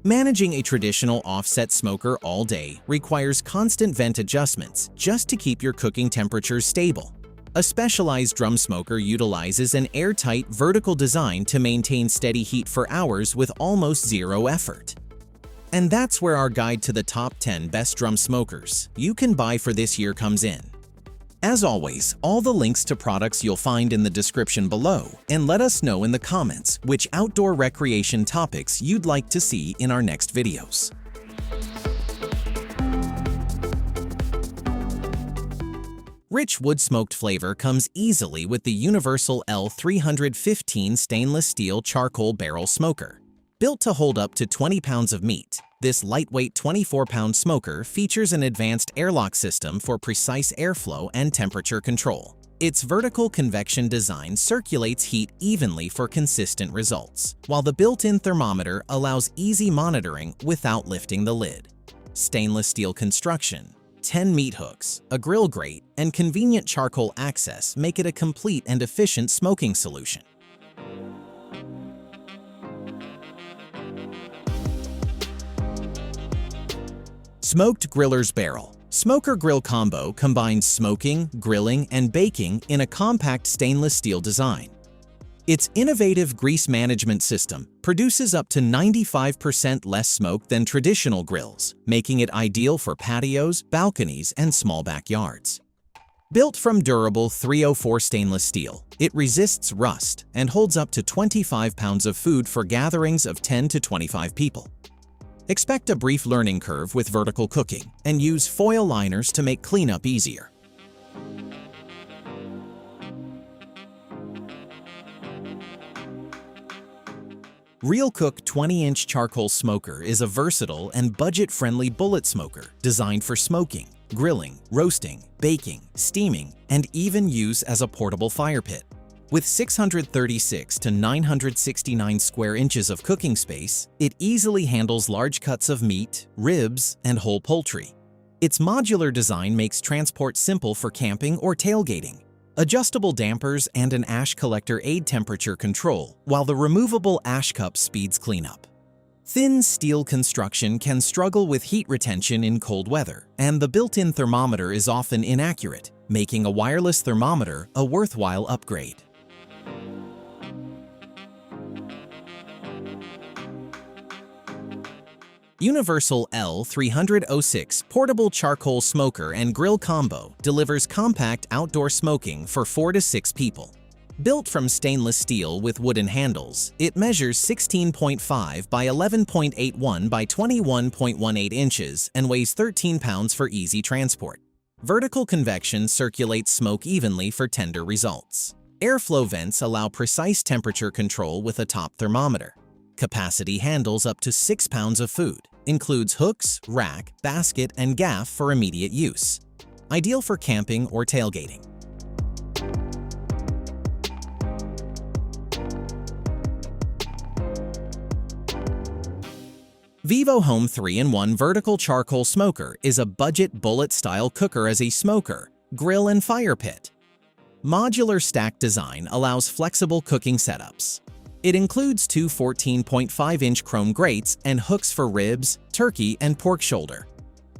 Managing a traditional offset smoker all day requires constant vent adjustments just to keep your cooking temperatures stable. A specialized drum smoker utilizes an airtight vertical design to maintain steady heat for hours with almost zero effort. And that's where our guide to the top 10 best drum smokers you can buy for this year comes in. As always, all the links to products you'll find in the description below, and let us know in the comments which outdoor recreation topics you'd like to see in our next videos. Rich wood-smoked flavor comes easily with the universal L315 stainless steel charcoal barrel smoker. Built to hold up to 20 pounds of meat, this lightweight 24-pound smoker features an advanced airlock system for precise airflow and temperature control. Its vertical convection design circulates heat evenly for consistent results, while the built-in thermometer allows easy monitoring without lifting the lid. Stainless steel construction, 10 meat hooks, a grill grate, and convenient charcoal access make it a complete and efficient smoking solution. Smoked Griller's Barrel. Smoker grill combo combines smoking, grilling, and baking in a compact stainless steel design. Its innovative grease management system produces up to 95% less smoke than traditional grills, making it ideal for patios, balconies, and small backyards. Built from durable 304 stainless steel, it resists rust and holds up to 25 pounds of food for gatherings of 10 to 25 people. Expect a brief learning curve with vertical cooking, and use foil liners to make cleanup easier. Realcook 20-inch charcoal smoker is a versatile and budget-friendly bullet smoker designed for smoking, grilling, roasting, baking, steaming, and even use as a portable fire pit. With 636 to 969 square inches of cooking space, it easily handles large cuts of meat, ribs, and whole poultry. Its modular design makes transport simple for camping or tailgating. Adjustable dampers and an ash collector aid temperature control, while the removable ash cup speeds cleanup. Thin steel construction can struggle with heat retention in cold weather, and the built-in thermometer is often inaccurate, making a wireless thermometer a worthwhile upgrade. Universal L306 Portable Charcoal Smoker and Grill Combo delivers compact outdoor smoking for 4 to 6 people. Built from stainless steel with wooden handles, it measures 16.5 by 11.81 by 21.18 inches and weighs 13 pounds for easy transport. Vertical convection circulates smoke evenly for tender results. Airflow vents allow precise temperature control with a top thermometer. Capacity handles up to 6 pounds of food. Includes hooks, rack, basket, and gaff for immediate use. Ideal for camping or tailgating. VIVOHOME 3-in-1 Vertical Charcoal Smoker is a budget bullet-style cooker as a smoker, grill, and fire pit. Modular stack design allows flexible cooking setups. It includes two 14.5-inch chrome grates and hooks for ribs, turkey, and pork shoulder.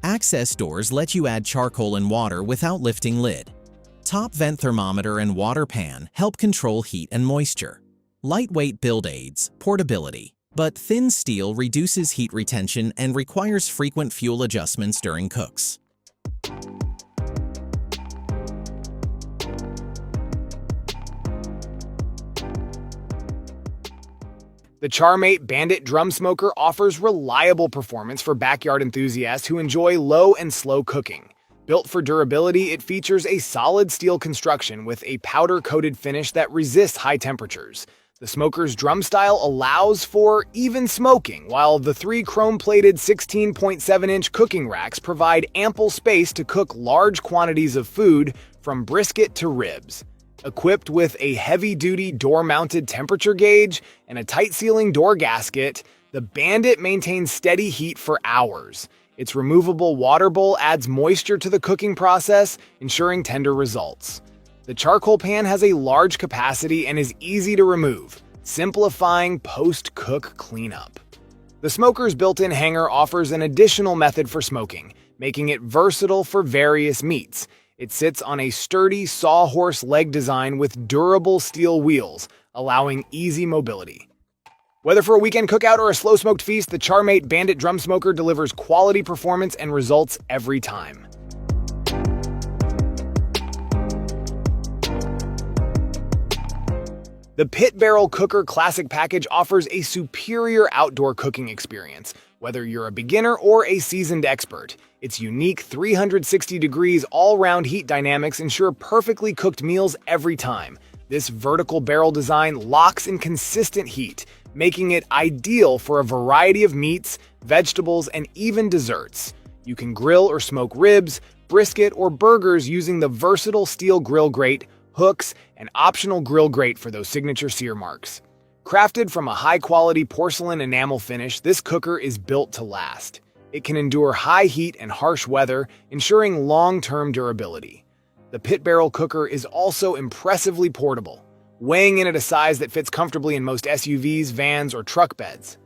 Access doors let you add charcoal and water without lifting lid. Top vent thermometer and water pan help control heat and moisture. Lightweight build aids, portability, but thin steel reduces heat retention and requires frequent fuel adjustments during cooks. The Charmate Bandit drum smoker offers reliable performance for backyard enthusiasts who enjoy low and slow cooking. Built for durability, it features a solid steel construction with a powder-coated finish that resists high temperatures. The smoker's drum style allows for even smoking, while the 3 chrome-plated 16.7-inch cooking racks provide ample space to cook large quantities of food, from brisket to ribs. Equipped with a heavy-duty door-mounted temperature gauge and a tight-sealing door gasket, the Bandit maintains steady heat for hours. Its removable water bowl adds moisture to the cooking process, ensuring tender results. The charcoal pan has a large capacity and is easy to remove, simplifying post-cook cleanup. The smoker's built-in hanger offers an additional method for smoking, making it versatile for various meats. It sits on a sturdy sawhorse leg design with durable steel wheels, allowing easy mobility. Whether for a weekend cookout or a slow-smoked feast, the Charmate Bandit drum smoker delivers quality performance and results every time. The Pit Barrel Cooker Classic Package offers a superior outdoor cooking experience, whether you're a beginner or a seasoned expert. Its unique 360 degrees all-round heat dynamics ensure perfectly cooked meals every time. This vertical barrel design locks in consistent heat, making it ideal for a variety of meats, vegetables, and even desserts. You can grill or smoke ribs, brisket, or burgers using the versatile steel grill grate, hooks, and optional grill grate for those signature sear marks. Crafted from a high-quality porcelain enamel finish, this cooker is built to last. It can endure high heat and harsh weather, ensuring long-term durability. The Pit Barrel Cooker is also impressively portable, weighing in at a size that fits comfortably in most SUVs, vans, or truck beds.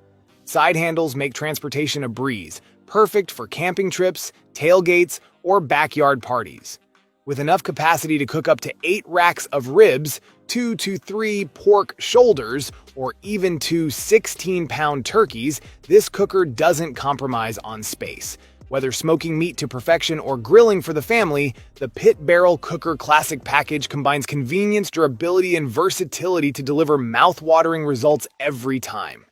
Side handles make transportation a breeze, perfect for camping trips, tailgates, or backyard parties. With enough capacity to cook up to 8 racks of ribs, 2 to 3 pork shoulders, or even 2 16-pound turkeys, this cooker doesn't compromise on space. Whether smoking meat to perfection or grilling for the family, the Pit Barrel Cooker Classic Package combines convenience, durability, and versatility to deliver mouth-watering results every time.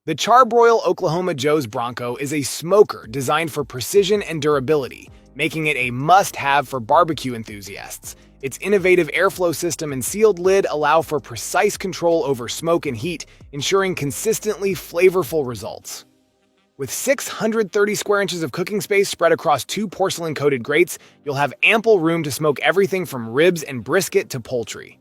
The Char-Broil Oklahoma Joe's Bronco is a smoker designed for precision and durability, making it a must-have for barbecue enthusiasts. Its innovative airflow system and sealed lid allow for precise control over smoke and heat, ensuring consistently flavorful results. With 630 square inches of cooking space spread across 2 porcelain-coated grates, you'll have ample room to smoke everything from ribs and brisket to poultry.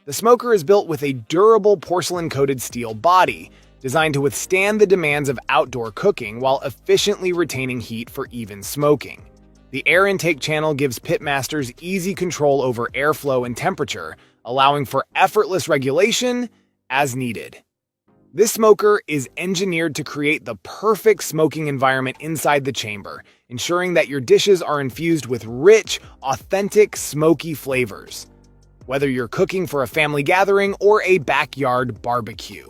The smoker is built with a durable porcelain-coated steel body, designed to withstand the demands of outdoor cooking while efficiently retaining heat for even smoking. The air intake channel gives pitmasters easy control over airflow and temperature, allowing for effortless regulation as needed. This smoker is engineered to create the perfect smoking environment inside the chamber, ensuring that your dishes are infused with rich, authentic, smoky flavors. Whether you're cooking for a family gathering or a backyard barbecue,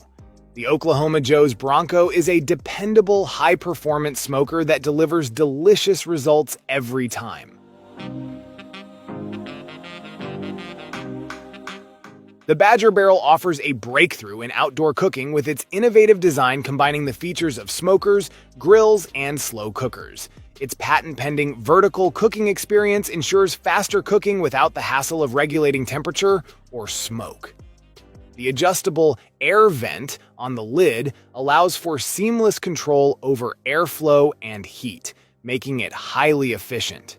the Oklahoma Joe's Bronco is a dependable, high-performance smoker that delivers delicious results every time. The Badger Barrel offers a breakthrough in outdoor cooking with its innovative design combining the features of smokers, grills, and slow cookers. Its patent-pending vertical cooking experience ensures faster cooking without the hassle of regulating temperature or smoke. The adjustable air vent on the lid allows for seamless control over airflow and heat, making it highly efficient.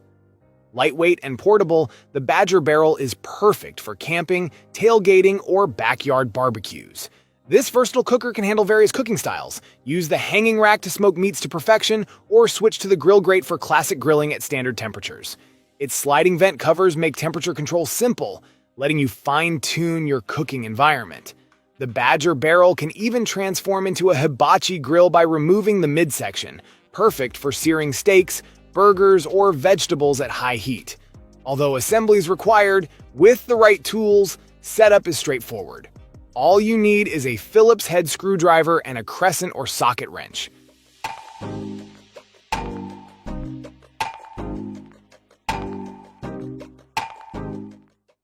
Lightweight and portable, the Badger Barrel is perfect for camping, tailgating, or backyard barbecues. This versatile cooker can handle various cooking styles, use the hanging rack to smoke meats to perfection, or switch to the grill grate for classic grilling at standard temperatures. Its sliding vent covers make temperature control simple, letting you fine-tune your cooking environment. The Badger Barrel can even transform into a hibachi grill by removing the midsection, perfect for searing steaks, burgers, or vegetables at high heat. Although assembly is required, with the right tools, setup is straightforward. All you need is a Phillips head screwdriver and a crescent or socket wrench.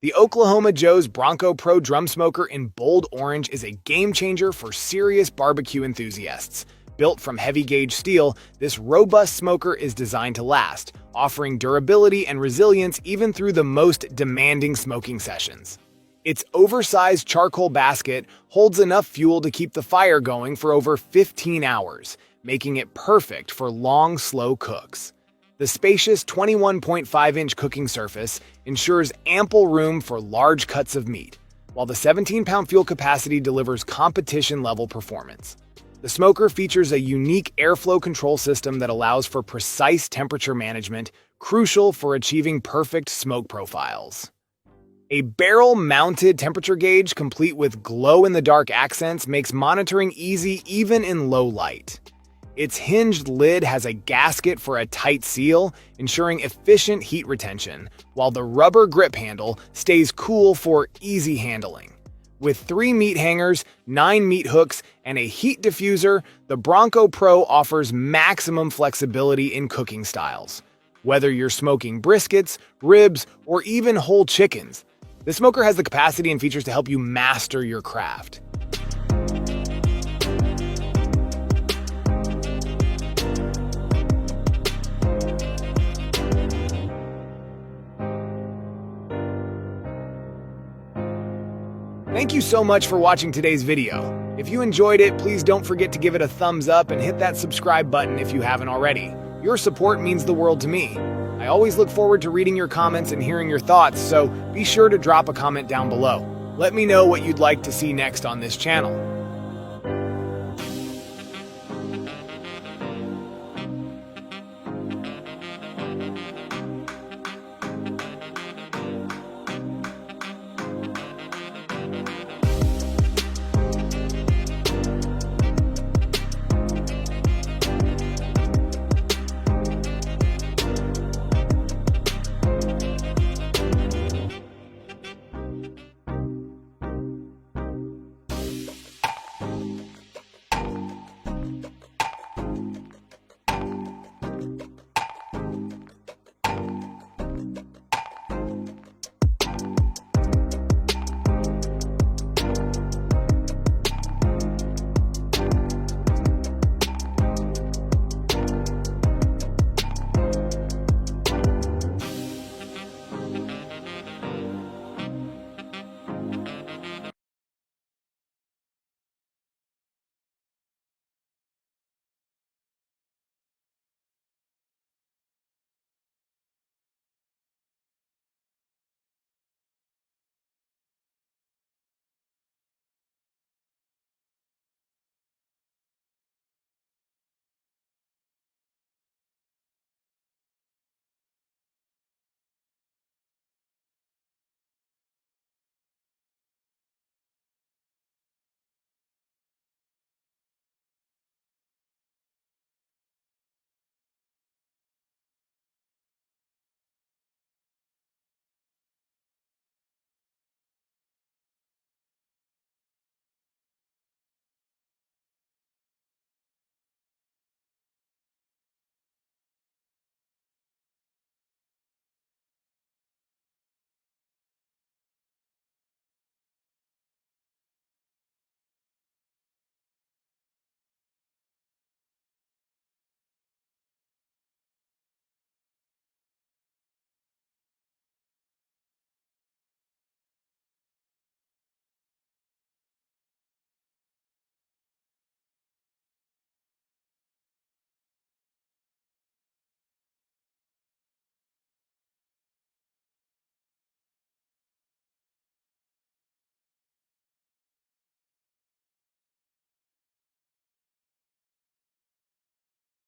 The Oklahoma Joe's Bronco Pro Drum Smoker in bold orange is a game-changer for serious barbecue enthusiasts. Built from heavy-gauge steel, this robust smoker is designed to last, offering durability and resilience even through the most demanding smoking sessions. Its oversized charcoal basket holds enough fuel to keep the fire going for over 15 hours, making it perfect for long, slow cooks. The spacious 21.5-inch cooking surface ensures ample room for large cuts of meat, while the 17-pound fuel capacity delivers competition-level performance. The smoker features a unique airflow control system that allows for precise temperature management, crucial for achieving perfect smoke profiles. A barrel-mounted temperature gauge complete with glow-in-the-dark accents makes monitoring easy even in low light. Its hinged lid has a gasket for a tight seal, ensuring efficient heat retention, while the rubber grip handle stays cool for easy handling. With 3 meat hangers, 9 meat hooks, and a heat diffuser, the Bronco Pro offers maximum flexibility in cooking styles. Whether you're smoking briskets, ribs, or even whole chickens, the smoker has the capacity and features to help you master your craft. Thank you so much for watching today's video. If you enjoyed it, please don't forget to give it a thumbs up and hit that subscribe button if you haven't already. Your support means the world to me. I always look forward to reading your comments and hearing your thoughts, so be sure to drop a comment down below. Let me know what you'd like to see next on this channel.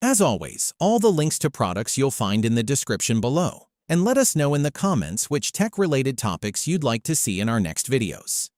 As always, all the links to products you'll find in the description below. And let us know in the comments which tech-related topics you'd like to see in our next videos.